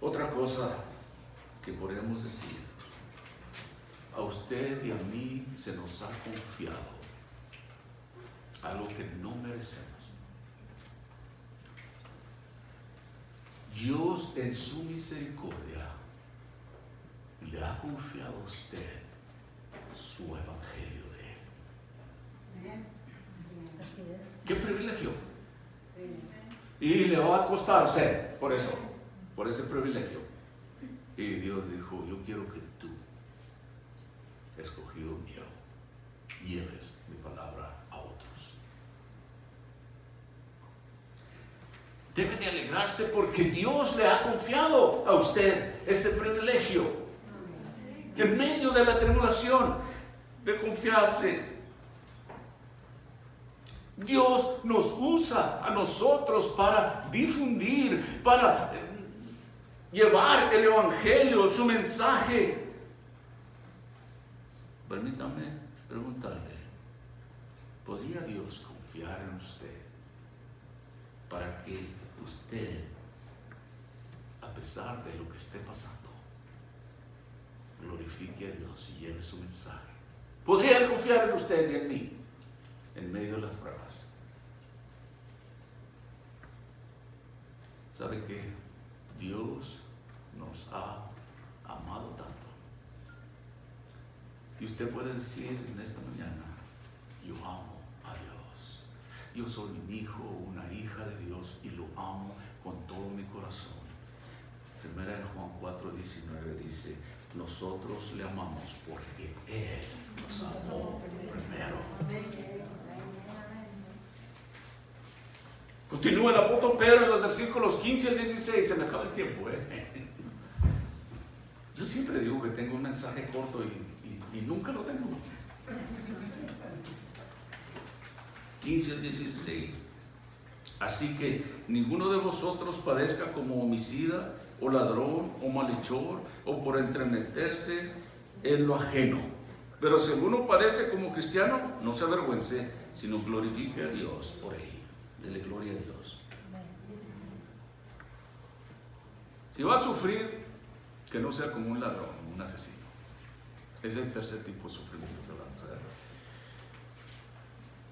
Otra cosa que podemos decir, a usted y a mí se nos ha confiado algo que no merecemos. Dios en su misericordia le ha confiado a usted su evangelio de Él. ¡Qué privilegio! Y le va a costar a usted por eso, por ese privilegio. Y Dios dijo, yo quiero que tú, escogido mío, lleves mi palabra a otros. Debe de alegrarse porque Dios le ha confiado a usted este privilegio. En medio de la tribulación, de confiarse. Dios nos usa a nosotros para difundir, para llevar el evangelio, su mensaje. Permítame preguntarle, ¿podría Dios confiar en usted para que usted, a pesar de lo que esté pasando, glorifique a Dios y lleve su mensaje? ¿Podría confiar en usted y en mí en medio de las pruebas? ¿Sabe que Dios nos ha amado tanto? Y usted puede decir en esta mañana, yo amo a Dios. Yo soy un hijo o una hija de Dios y lo amo con todo mi corazón. Primera de Juan 4:19 dice, nosotros le amamos porque Él nos amó primero. Continúa el apóstol Pedro en los versículos 15 al 16. Se me acaba el tiempo, Yo siempre digo que tengo un mensaje corto y nunca lo tengo. 15 al 16. Así que ninguno de vosotros padezca como homicida, o ladrón, o malhechor, o por entremeterse en lo ajeno. Pero si alguno padece como cristiano, no se avergüence, sino glorifique a Dios por él. Dele gloria a Dios. Si va a sufrir, que no sea como un ladrón, un asesino. Ese es el tercer tipo de sufrimiento que hablamos.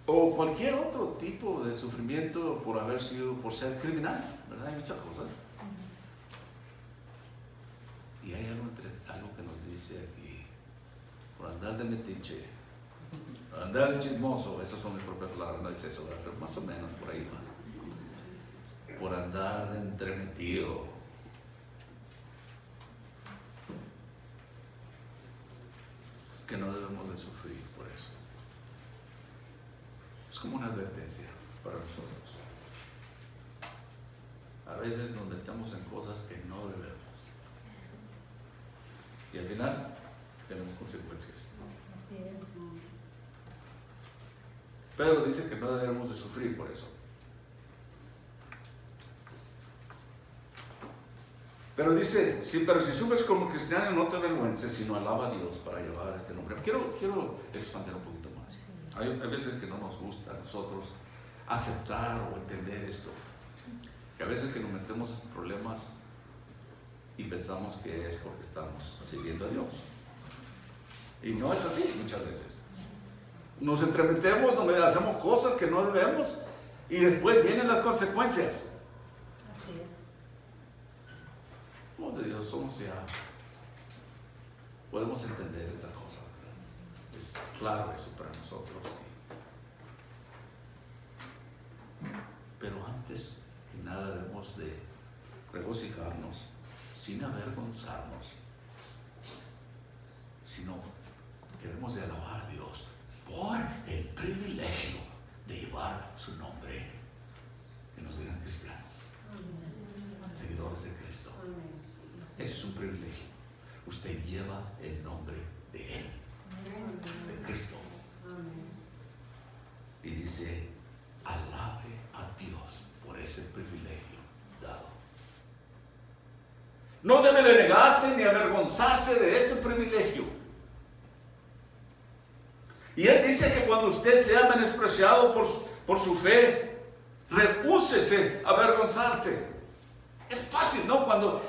O cualquier otro tipo de sufrimiento por ser criminal, ¿verdad? Hay muchas cosas. Y hay algo que nos dice aquí, por andar de metiche, por andar de chismoso, esas son mis propias palabras, no dice eso, ¿verdad? Pero más o menos por ahí va. Por andar de entremetido. Que no debemos de sufrir por eso. Es como una advertencia para nosotros. A veces nos metemos en cosas que no debemos. Y al final tenemos consecuencias. Así es. Pero dice que no debemos de sufrir por eso. Pero dice, sí, pero si sufres como cristiano no te avergüences, sino alaba a Dios para llevar este nombre. Quiero expandir un poquito más. Hay veces que no nos gusta a nosotros aceptar o entender esto. Que a veces que nos metemos en problemas y pensamos que es porque estamos sirviendo a Dios. Y no es así muchas veces. Nos entremetemos, hacemos cosas que no debemos y después vienen las consecuencias. Así es. Somos de Dios, somos ya. Podemos entender esta cosa. Es claro eso para nosotros. Pero antes que nada debemos de regocijarnos sin avergonzarnos, sino debemos de alabar a Dios por el privilegio de llevar su nombre. Que nos digan cristianos, seguidores de Cristo. Ese es un privilegio. Usted lleva el nombre de Él, de Cristo. Y dice, alabe a Dios por ese privilegio dado. No debe de negarse ni avergonzarse de ese privilegio. Y Él dice que cuando usted sea menospreciado por su fe, rehúsese a avergonzarse. Es fácil, ¿no? Cuando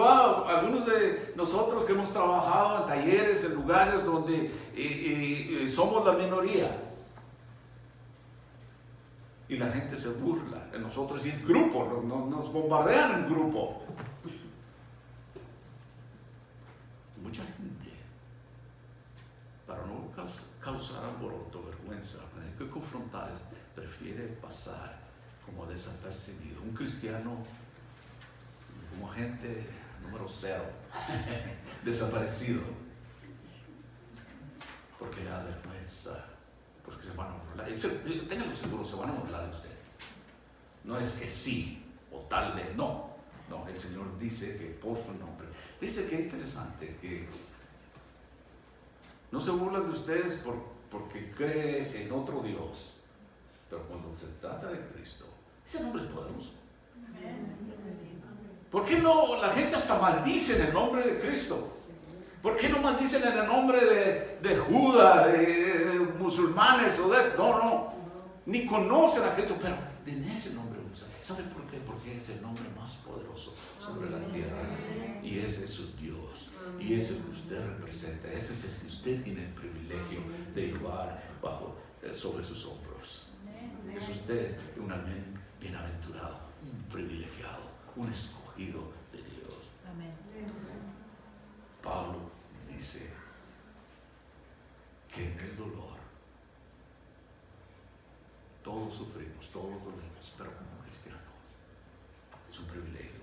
va algunos de nosotros que hemos trabajado en talleres, en lugares donde somos la minoría. Y la gente se burla de nosotros y es grupo, nos bombardean en grupo. Mucha gente, para no causar alboroto, vergüenza, tener que confrontar, prefiere pasar como desapercibido. Un cristiano como agente número 0, desaparecido, porque le da vergüenza, porque se van a burlar. Ténganlo seguro, se van a burlar de usted. No es que sí o tal vez no. No, el Señor dice que por su nombre. Dice que es interesante que no se burlan de ustedes porque cree en otro Dios, pero cuando se trata de Cristo, ese nombre es poderoso. ¿Por qué no la gente hasta maldice en el nombre de Cristo? ¿Por qué no maldicen en el nombre de Judá, de musulmanes o de... No, ni conocen a Cristo, pero en ese nombre usan. ¿Saben por qué? Porque es el nombre más poderoso sobre la tierra. Y ese es su Dios. Y ese es el que usted representa. Ese es el que usted tiene el privilegio de llevar sobre sus hombros. Es usted un bienaventurado, un privilegiado, un escogido de Dios. Amén. Pablo dice que en el dolor todos sufrimos, todos dolemos, pero como cristianos es un privilegio.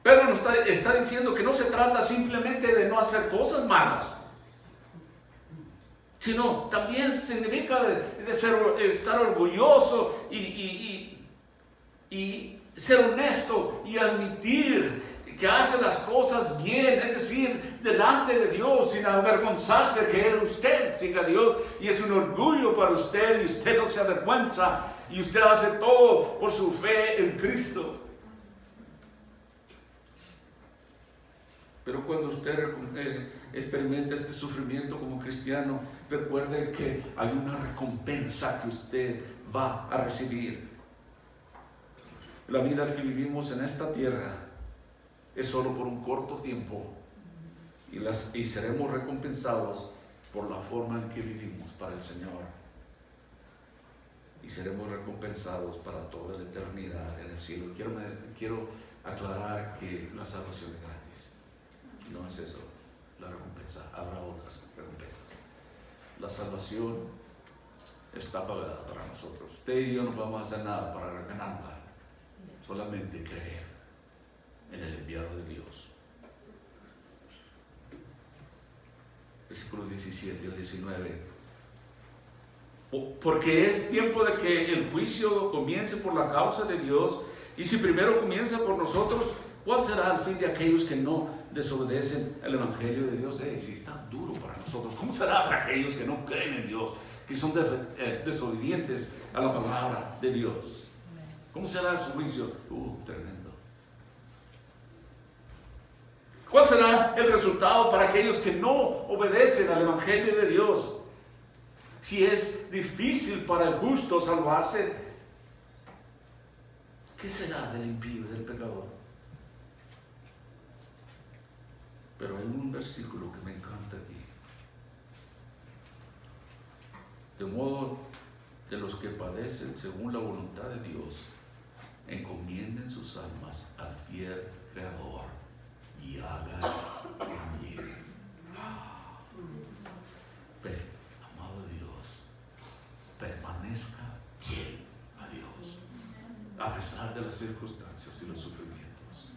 Pero nos está diciendo que no se trata simplemente de no hacer cosas malas, sino también significa estar orgulloso y ser honesto y admitir que hace las cosas bien, es decir, delante de Dios, sin avergonzarse que usted siga a Dios, y es un orgullo para usted y usted no se avergüenza y usted hace todo por su fe en Cristo. Pero cuando usted experimenta este sufrimiento como cristiano, recuerde que hay una recompensa que usted va a recibir. la vida que vivimos en esta tierra es solo por un corto tiempo y seremos recompensados por la forma en que vivimos para el Señor. Y seremos recompensados para toda la eternidad en el cielo. Quiero aclarar que la salvación es gratis. No es eso la recompensa. Habrá otras recompensas. La salvación está pagada para nosotros. Usted y yo no vamos a hacer nada para ganarla. Solamente creer en el enviado de Dios. Versículos 17 al 19. Porque es tiempo de que el juicio comience por la causa de Dios, y si primero comienza por nosotros, ¿cuál será el fin de aquellos que no desobedecen el Evangelio de Dios? Si está duro para nosotros, ¿cómo será para aquellos que no creen en Dios, que son desobedientes a la palabra de Dios? ¿Cómo será su juicio? Tremendo. ¿Cuál será el resultado para aquellos que no obedecen al Evangelio de Dios? Si es difícil para el justo salvarse, ¿qué será del impío y del pecador? Pero hay un versículo que me encanta aquí. De modo que los que padecen según la voluntad de Dios encomienden sus almas al fiel Creador y hagan el bien. Amado Dios, permanezca fiel a Dios a pesar de las circunstancias y los sufrimientos.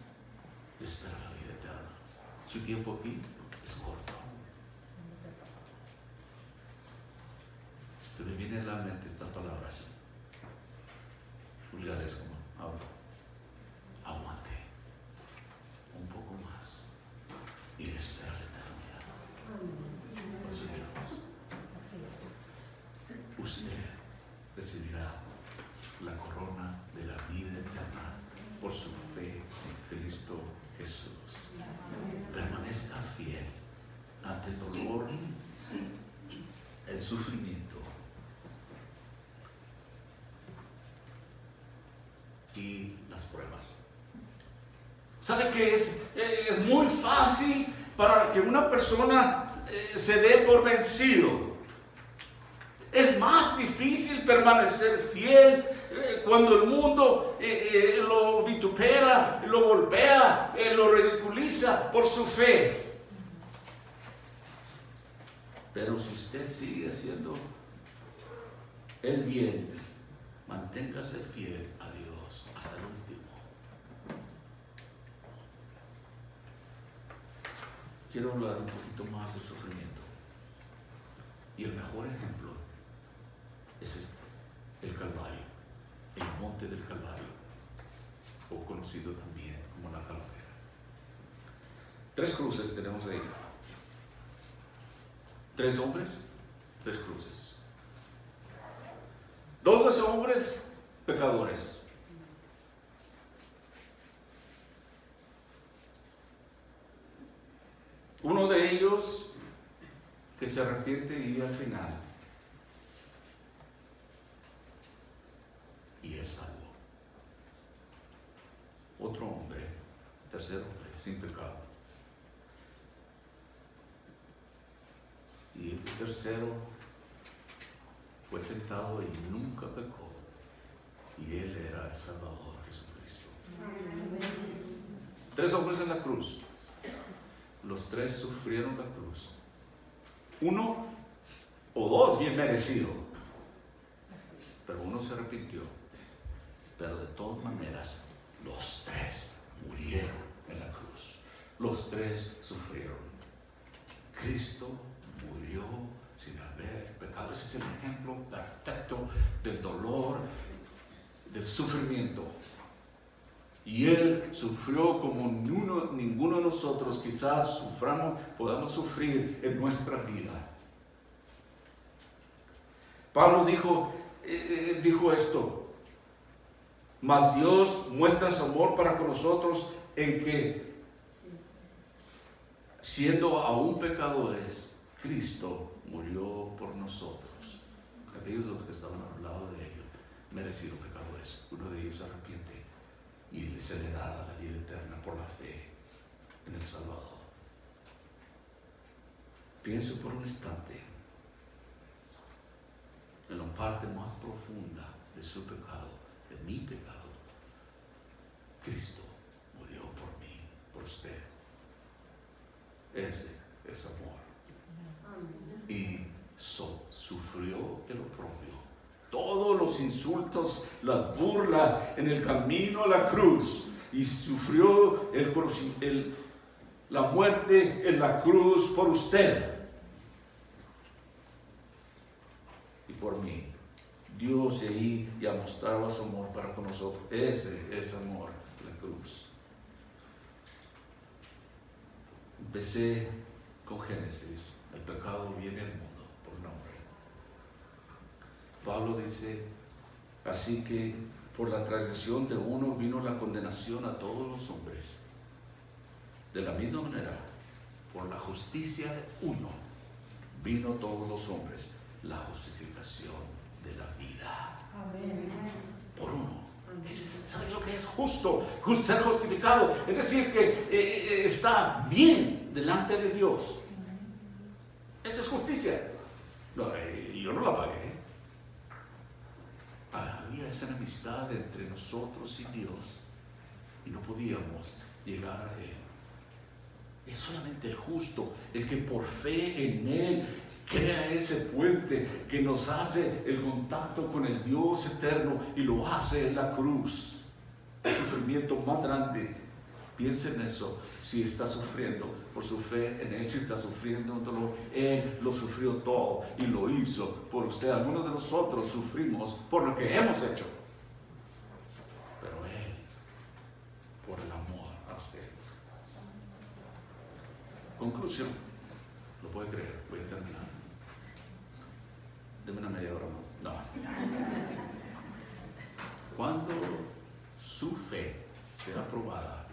Espera la vida eterna. Su tiempo aquí es corto. Se me vienen a la mente estas palabras vulgares como aguante un poco más y espera la eternidad. Por su Dios, usted recibirá la corona de la vida eterna por su fe en Cristo Jesús. Permanezca fiel ante el dolor, el sufrimiento y las pruebas. ¿Sabe que es muy fácil para que una persona se dé por vencido? Es más difícil permanecer fiel cuando el mundo lo vitupera, lo golpea, lo ridiculiza por su fe. Pero si usted sigue haciendo el bien, manténgase fiel a Dios hasta el último. Quiero hablar un poquito más del sufrimiento. Y el mejor ejemplo es el Calvario, el monte del Calvario, o conocido también como la calavera. 3 cruces tenemos ahí. 3 hombres, 3 cruces. 2 de esos hombres pecadores. Uno de ellos que se arrepiente y al final y es salvo. Otro hombre, tercer hombre, sin pecado. Y el tercero fue tentado y nunca pecó. Y él era el Salvador, Jesucristo. 3 hombres en la cruz. Los 3 sufrieron la cruz. 1 o 2 bien merecido. Pero uno se arrepintió. Pero de todas maneras, los 3 murieron en la cruz. Los 3 sufrieron. Cristo murió sin haber pecado. Ese es el ejemplo perfecto del dolor, del sufrimiento. Y Él sufrió como ninguno de nosotros quizás podamos sufrir en nuestra vida. Pablo dijo esto: mas Dios muestra su amor para con nosotros en que, siendo aún pecadores, Cristo murió por nosotros. Aquellos que estaban al lado de ellos, merecidos pecadores. Uno de ellos se arrepiente y se le dará la vida eterna por la fe en el Salvador. Piense por un instante en la parte más profunda de su pecado, de mi pecado. Cristo murió por mí, por usted. Ese es amor. Y sufrió el oprobio, todos los insultos, las burlas en el camino a la cruz, y sufrió la muerte en la cruz por usted y por mí. Dios ahí ya mostraba su amor para con nosotros. Ese es amor, la cruz. Empecé con Génesis. El pecado viene al mundo por un hombre. Pablo dice, así que por la transgresión de uno vino la condenación a todos los hombres. De la misma manera, por la justicia de uno vino a todos los hombres la justificación de la vida. Amén. Por uno. ¿Sabe lo que es justo? Ser justificado. Es decir, que está bien delante de Dios. Esa es justicia. No, yo no la pagué. Había esa enemistad entre nosotros y Dios y no podíamos llegar a Él. Es solamente el justo, el que por fe en Él crea ese puente que nos hace el contacto con el Dios eterno, y lo hace en la cruz. El sufrimiento más grande. Piensa en eso. Si está sufriendo por su fe en Él, si está sufriendo un dolor, Él lo sufrió todo y lo hizo por usted. Algunos de nosotros sufrimos por lo que hemos hecho, pero Él por el amor a usted. Conclusión, ¿lo puede creer? Voy a terminar. Deme una media hora más. No. Cuando su fe sea probada,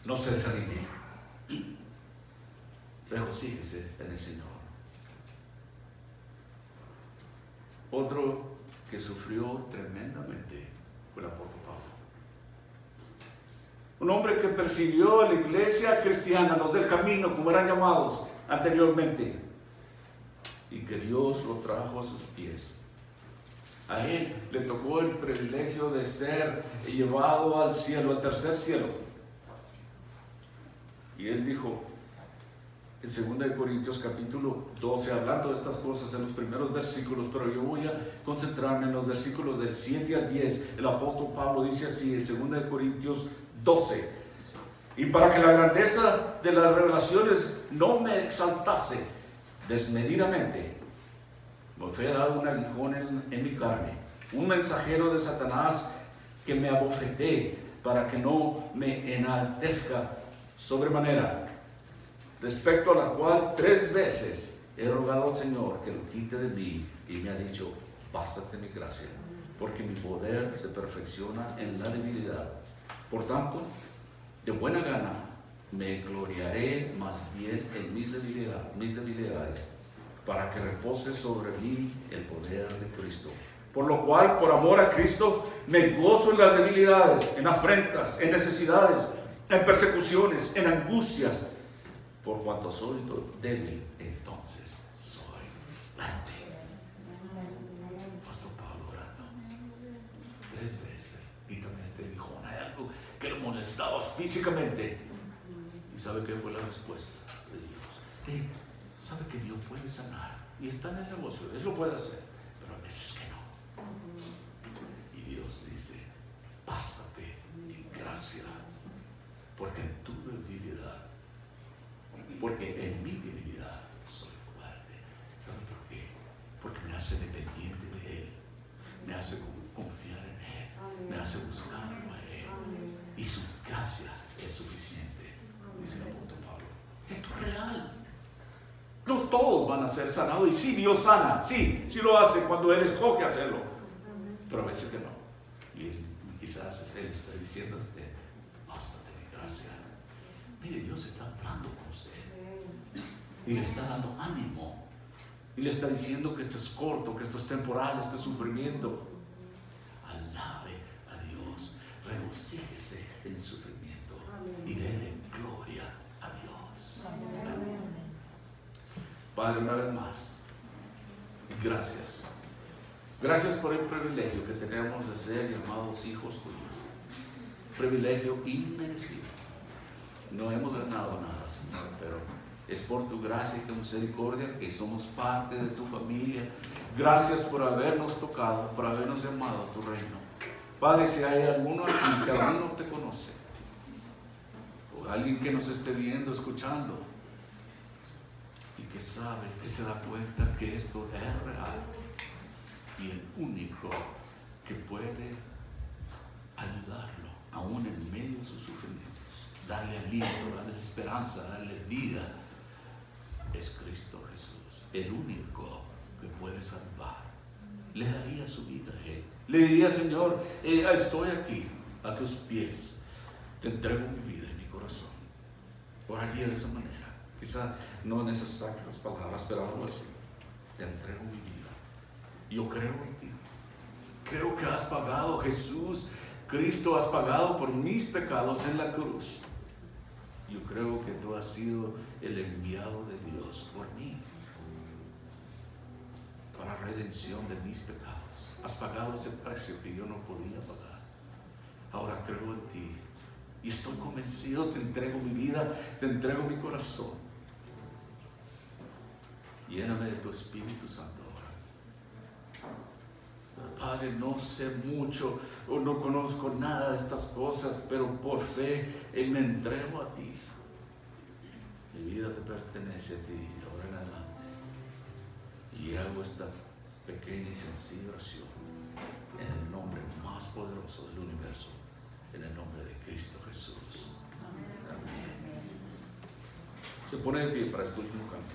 no se desanime. Regocíjese en el Señor. Otro que sufrió tremendamente fue el apóstol Pablo. Un hombre que persiguió a la iglesia cristiana, los del camino, como eran llamados anteriormente, y que Dios lo trajo a sus pies. A él le tocó el privilegio de ser llevado al cielo, al tercer cielo. Y él dijo en 2 Corintios capítulo 12, hablando de estas cosas en los primeros versículos, pero yo voy a concentrarme en los versículos del 7 al 10. El apóstol Pablo dice así en 2 Corintios 12: y para que la grandeza de las revelaciones no me exaltase desmedidamente, me fue dado un aguijón en mi carne, un mensajero de Satanás que me abofetee, para que no me enaltezca sobremanera, respecto a la cual 3 veces he rogado al Señor que lo quite de mí, y me ha dicho: bástate mi gracia, porque mi poder se perfecciona en la debilidad. Por tanto, de buena gana me gloriaré más bien en mis debilidades, para que repose sobre mí el poder de Cristo. Por lo cual, por amor a Cristo, me gozo en las debilidades, en afrentas, en necesidades, en persecuciones, en angustias. Por cuanto soy débil, entonces soy fuerte. Apóstol Pablo orando 3 veces: quítame este aguijón. Hay algo que lo molestaba físicamente. ¿Y sabe qué fue la respuesta de Dios? Sabe que Dios puede sanar y está en el negocio, Él lo puede hacer, pero a veces que no. Y Dios dice: bástate mi gracia, porque en tu debilidad, porque en mi debilidad soy fuerte. ¿Sabe por qué? Porque me hace dependiente de Él, me hace confiar en Él, me hace buscarlo a Él, y su gracia es suficiente, dice el apóstol Pablo. Esto es real. No todos van a ser sanados, y sí, Dios sana, sí lo hace cuando Él escoge hacerlo, pero a veces que no. Y quizás Él está diciendo: bástate mi gracia. Mire, Dios está hablando con usted y le está dando ánimo, y le está diciendo que esto es corto, que esto es temporal, este sufrimiento. Alabe a Dios regocíjese en el sufrimiento y déle gloria a Dios. Padre, una vez más, gracias. Gracias por el privilegio que tenemos de ser llamados hijos tuyos. Privilegio inmerecido. No hemos ganado nada, Señor, pero es por tu gracia y tu misericordia que somos parte de tu familia. Gracias por habernos tocado, por habernos llamado a tu reino. Padre, si hay alguno aquí que aún no te conoce, o alguien que nos esté viendo, escuchando, y que sabe, que se da cuenta que esto es real, y el único que puede ayudarlo, aún en medio de sus sufrimientos, darle aliento, darle esperanza, darle vida, es Cristo Jesús, el único que puede salvar. Le daría su vida a Él. Le diría, Señor, estoy aquí a tus pies, te entrego mi vida y mi corazón. Oraría de esa manera, quizá no en esas exactas palabras, pero algo así. Te entrego mi vida. Yo creo en ti. Creo que has pagado, Jesús, Cristo, has pagado por mis pecados en la cruz. Yo creo que tú has sido el enviado de Dios por mí, para redención de mis pecados. Has pagado ese precio que yo no podía pagar. Ahora creo en ti y estoy convencido, te entrego mi vida, te entrego mi corazón. Lléname de tu Espíritu Santo ahora. Padre, no sé mucho o no conozco nada de estas cosas, pero por fe me entrego a ti. Mi vida te pertenece a ti de ahora en adelante. Y hago esta pequeña y sencilla oración en el nombre más poderoso del universo, en el nombre de Cristo Jesús. Amén. Se pone de pie para este último canto.